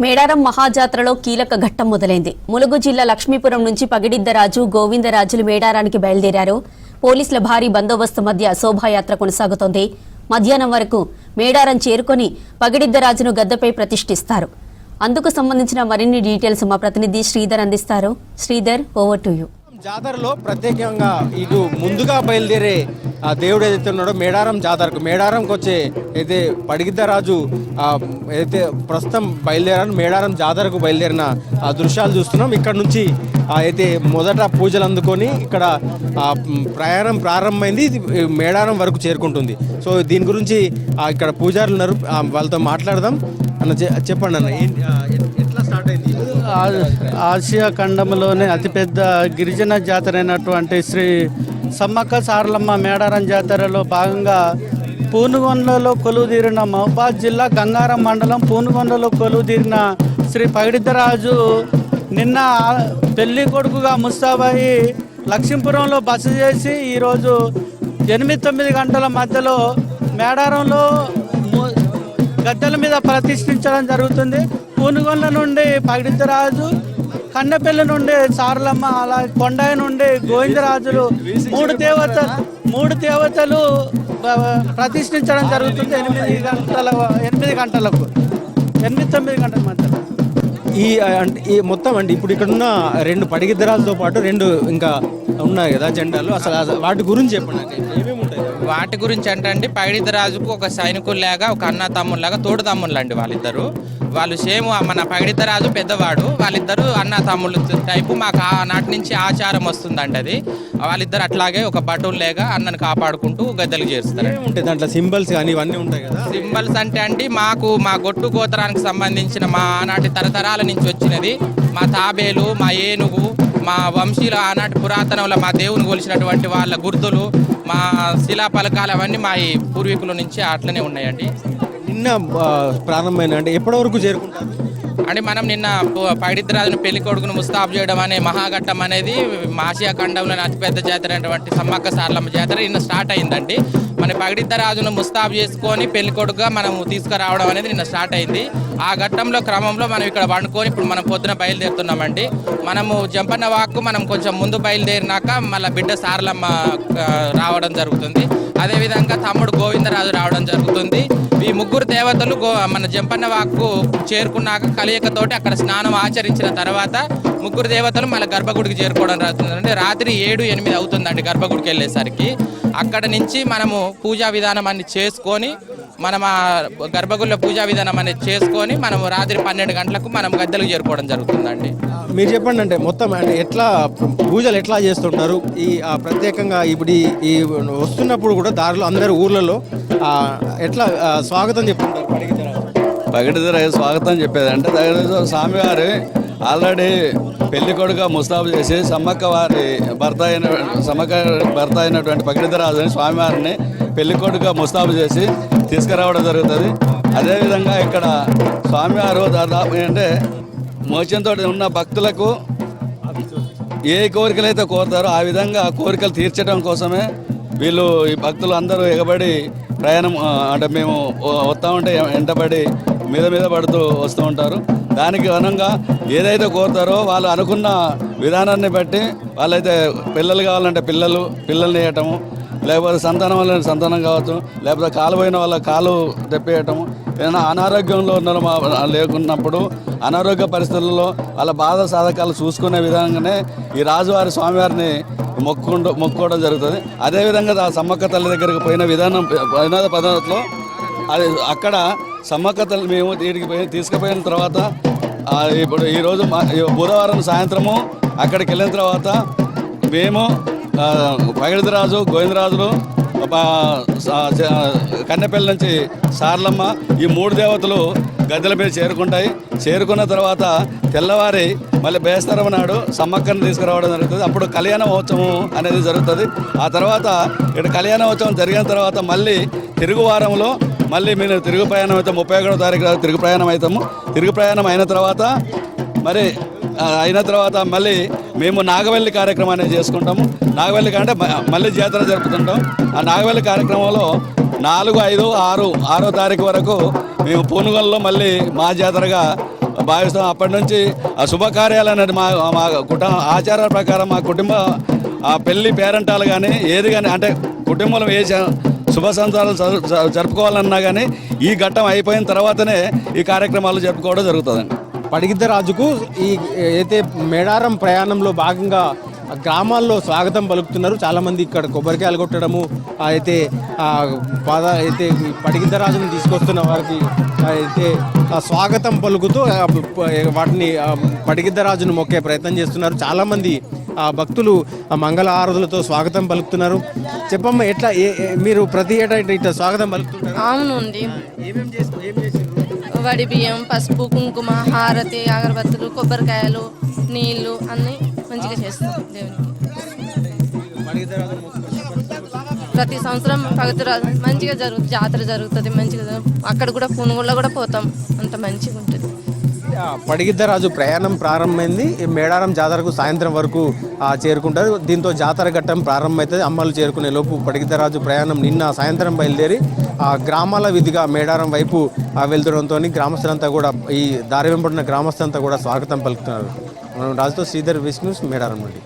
మేడారం మహాజాత్రలో కీలక ఘట్టం మొదలైంది. ములుగు జిల్లా లక్ష్మీపురం నుంచి పగిడిద్దరాజు, గోవిందరాజులు మేడారానికి బయలుదేరారు. పోలీసుల భారీ బందోబస్తు మధ్య శోభాయాత్ర కొనసాగుతోంది. మధ్యాహ్నం వరకు మేడారం చేరుకొని పగిడిద్దరాజును గద్దెపై ప్రతిష్ఠిస్తారు. అందుకు సంబంధించిన మరిన్ని డీటెయిల్స్ మా ప్రతినిధి శ్రీధర్ అందిస్తారు. Sridhar, over to you. జాతరలో ప్రత్యేకంగా ఇటు ముందుగా బయలుదేరే దేవుడు ఏదైతే ఉన్నాడో మేడారంకి వచ్చే అయితే పడిగిద్దరాజు ఏదైతే ప్రస్తుతం మేడారం జాతరకు బయలుదేరిన దృశ్యాలు చూస్తున్నాం. ఇక్కడ నుంచి అయితే మొదట పూజలు అందుకొని ఇక్కడ ప్రయాణం ప్రారంభమైంది. ఇది మేడారం వరకు చేరుకుంటుంది. సో దీని గురించి ఇక్కడ పూజారులు ఉన్నారు, వాళ్ళతో మాట్లాడదాం. అన్న చెప్పండి అన్న, ఎట్లా స్టార్ట్ అయింది? ఆసియా ఖండంలోనే అతిపెద్ద గిరిజన జాతర అయినటువంటి శ్రీ సమ్మక్క సారలమ్మ మేడారం జాతరలో భాగంగా పూనుగొండలో కొలువుదీరిన మహబాద్ జిల్లా గంగారం మండలం పూనుగొండలో కొలువుదీరిన శ్రీ పగిడిద్దరాజు నిన్న పెళ్లి కొడుకుగా ముస్తాబాయి లక్ష్మీపురంలో బస చేసి ఈరోజు 8-9 గంటల మధ్యలో మేడారంలో గద్దెల మీద ప్రతిష్ఠించడం జరుగుతుంది. పూనుగొండ నుండి పగిడిద్దరాజు, కన్నెపల్లి నుండి సారలమ్మ, అలా కొండాయి నుండి గోవిందరాజులు మూడు దేవతలు ప్రతిష్ఠించడం జరుగుతుంది. 8-9 గంటల మధ్య ఈ మొత్తం అండి. ఇప్పుడు ఇక్కడ ఉన్న 2 పడిగిద్దరాలతో పాటు 2 ఇంకా ఉన్నాయి కదా జెండాలు, అసలు వాటి గురించి చెప్పండి. ఏమేమి ఉంటాయి వాటి గురించి అంటే పగిడిద్దరాజుకు ఒక సైనికుల్లాగా, ఒక అన్న తమ్ముళ్ళలాగా, తోడు తమ్ముళ్ళు అండి వాళ్ళిద్దరు. వాళ్ళు సేమ్ మన పగిడిద్దరాజు పెద్దవాడు, వాళ్ళిద్దరు అన్న తమ్ముళ్ళు టైపు. మాకు నాటి నుంచి ఆచారం వస్తుందండి అది. వాళ్ళిద్దరు అట్లాగే ఒక బటుల్లేగా అన్నను కాపాడుకుంటూ గద్దెలు చేస్తారు. దాంట్లో సింబల్స్ కానీ ఇవన్నీ ఉంటాయి కదా. సింబల్స్ అంటే మా గొట్టు గోత్రానికి సంబంధించిన మా ఆనాటి తరతరాల నుంచి వచ్చినది. మా తాబేలు, మా ఏనుగు, మా వంశీయుల ఆనాటి పురాతనంలో మా దేవుని కొలిసినటువంటి వాళ్ళ గుర్తులు, మా శిలా పలకాలు అవన్నీ మా ఈ పూర్వీకుల నుంచి అట్లనే ఉన్నాయండి. నిన్న ప్రారంభమైన అంటే ఎప్పటి వరకు చేరుకుంటారు అంటే మనం నిన్న పగిడిద్దరాజును పెళ్లి కొడుకును ముస్తాబు చేయడం అనే మహాఘట్టం అనేది ఆసియా ఖండంలోని అతిపెద్ద జాతర అయినటువంటి సమ్మక్క సారలమ్మ జాతర నిన్న స్టార్ట్ అయిందండి. మన పగిడిద్దరాజును ముస్తాబు చేసుకొని పెళ్లి కొడుకుగా మనం తీసుకురావడం అనేది నిన్న స్టార్ట్ అయింది. ఆ ఘట్టంలో క్రమంలో మనం ఇక్కడ వండుకొని ఇప్పుడు మనం పొద్దున బయలుదేరుతున్నామండి. మనము జంపన్న వాక్కు మనం కొంచెం ముందు బయలుదేరినాక మళ్ళీ బిడ్డ సారలమ్మ రావడం జరుగుతుంది. అదేవిధంగా తమ్ముడు గోవిందరాజు రావడం జరుగుతుంది. ఈ ముగ్గురు దేవతలు మన జంపన్న వాక్కు చేరుకున్నాక కలియకతోటి అక్కడ స్నానం ఆచరించిన తర్వాత ముగ్గురు దేవతలు మళ్ళీ గర్భగుడికి చేరుకోవడం జరుగుతుంది. రాత్రి 7-8 అవుతుందండి గర్భగుడికి వెళ్ళేసరికి. అక్కడ నుంచి మనము పూజా విధానం అన్ని చేసుకొని మనం ఆ గర్భగుడిలో పూజా విధానం అనేది చేసుకొని మనము రాత్రి 12 గంటలకు మనం గద్దెలకు చేరుకోవడం జరుగుతుందండి. మీరు చెప్పండి, అంటే మొత్తం అంటే ఎట్లా పూజలు ఎట్లా చేస్తుంటారు? ఈ ప్రత్యేకంగా ఇప్పుడు ఈ వస్తున్నప్పుడు కూడా దారిలో అందరు ఊర్లలో ఎట్లా స్వాగతం చెప్తుంటారు? పగిడిద్దరాజు స్వాగతం చెప్పేది అంటే స్వామివారు ఆల్రెడీ పెళ్లి కొడుగా ముస్తాబు చేసి సమ్మక్క భర్త అయినటువంటి పగిడిద్దరాజుని స్వామివారిని పెళ్లి కొడుగా ముస్తాబు చేసి తీసుకురావడం జరుగుతుంది. అదేవిధంగా ఇక్కడ స్వామివారు దాదాపు అంటే మోచంతో ఉన్న భక్తులకు ఏ కోరికలు అయితే కోరుతారో ఆ విధంగా కోరికలు తీర్చడం కోసమే వీళ్ళు ఈ భక్తులు అందరూ ఎగబడి ప్రయాణం అంటే మేము వస్తూ ఉంటే వెంటబడి మీద పడుతూ వస్తూ ఉంటారు. దానికి అనుగుణంగా ఏదైతే కోరుతారో వాళ్ళు అనుకున్న విధానాన్ని బట్టి వాళ్ళైతే పిల్లలు కావాలంటే పిల్లల్ని వేయటము, లేకపోతే సంతానం వల్ల సంతానం కావచ్చు, లేకపోతే కాలు పోయిన వాళ్ళ కాలు తెప్పేయటము, ఏదైనా అనారోగ్యంలో లేకున్నప్పుడు అనారోగ్య పరిస్థితుల్లో వాళ్ళ బాధ సాధకాలు చూసుకునే విధంగానే ఈ రాజువారి స్వామివారిని మొక్కుకోవడం జరుగుతుంది. అదేవిధంగా సమ్మక్క తల్లి దగ్గరికి పోయిన పద్ధతిలో అది అక్కడ సమ్మక్క తల్లి మేము వీటికి తీసుకుపోయిన తర్వాత ఇప్పుడు ఈరోజు బుధవారం సాయంత్రము అక్కడికి వెళ్ళిన తర్వాత మేము పగిడిద్దరాజు, గోవిందరాజులు, కన్నెపల్లి నుంచి సారలమ్మ ఈ 3 దేవతలు గద్దెల మీద చేరుకున్న తర్వాత తెల్లవారి మళ్ళీ బేస్తరం నాడు సమ్మక్కను తీసుకురావడం జరుగుతుంది. అప్పుడు కళ్యాణ మహోత్సవం అనేది జరుగుతుంది. ఆ తర్వాత ఇక్కడ కళ్యాణ మహోత్సవం జరిగిన తర్వాత మళ్ళీ తిరుగు వారంలో మళ్ళీ మేము తిరుగు ప్రయాణం అవుతాం. 31వ తారీఖు తిరుగు ప్రయాణం అవుతాము. తిరుగు ప్రయాణం అయిన తర్వాత మళ్ళీ మేము నాగవెల్లి కార్యక్రమాన్ని చేసుకుంటాము. నాగవెల్లి అంటే మళ్ళీ జాతర జరుపుతుంటాం. ఆ నాగవెల్లి కార్యక్రమంలో 4, 5, 6 తారీఖు వరకు మేము పూనుగోలులో మళ్ళీ మా జాతరగా భావిస్తాం. అప్పటి నుంచి ఆ శుభకార్యాలు అనేది మా కుటుంబ ఆచారాల ప్రకారం మా కుటుంబ ఆ పెళ్లి పేరెంటాలు కానీ ఏది కానీ అంటే కుటుంబంలో ఏ శుభ సంతాలు జరుపుకోవాలన్నా కానీ ఈ ఘట్టం అయిపోయిన తర్వాతనే ఈ కార్యక్రమాలు జరుపుకోవడం జరుగుతుందండి. పడిగిద్ద రాజుకు ఈ అయితే మేడారం ప్రయాణంలో భాగంగా గ్రామాల్లో స్వాగతం పలుకుతున్నారు. చాలామంది ఇక్కడ కొబ్బరికాయలు కొట్టడము అయితే అయితే పడిగిద్ద రాజును తీసుకొస్తున్న వారికి అయితే స్వాగతం పలుకుతూ వాటిని పడిగిద్ద రాజును మొక్కే ప్రయత్నం చేస్తున్నారు. చాలామంది భక్తులు మంగళ ఆరాధనలతో స్వాగతం పలుకుతున్నారు. చెప్పమ్మా, ఎట్లా మీరు ప్రతి ఏటా ఇట్లా స్వాగతం పలుకుతున్నారు? అవునండి. వడి బియ్యం, పసుపు, కుంకుమ, హారతి, అగరబత్తులు, కొబ్బరికాయలు, నీళ్లు అన్నీ మంచిగా చేస్తాం దేవునికి. ప్రతి సంవత్సరం పవిత్రాజు మంచిగా జాతర జరుగుతుంది మంచిగా. అక్కడ కూడా పునుగుల్లో కూడా పోతాం, అంత మంచిగా ఉంటుంది. పడిగిద్ద రాజు ప్రయాణం ప్రారంభమైంది. మేడారం జాతరకు సాయంత్రం వరకు చేరుకుంటారు. దీంతో జాతర ఘట్టం ప్రారంభమవుతుంది. అమ్మలు చేరుకునే లోపు పడిగిద్ద రాజు ప్రయాణం నిన్న సాయంత్రం బయలుదేరి గ్రామాల విధిగా మేడారం వైపు వెళ్తుండడంతో గ్రామస్తులంతా కూడా ఈ దారి వెంబడిన గ్రామస్తులంతా కూడా స్వాగతం పలుకుతున్నారు. మనం రాజుతో శ్రీధర్ విష్ణు మేడారం నుండి.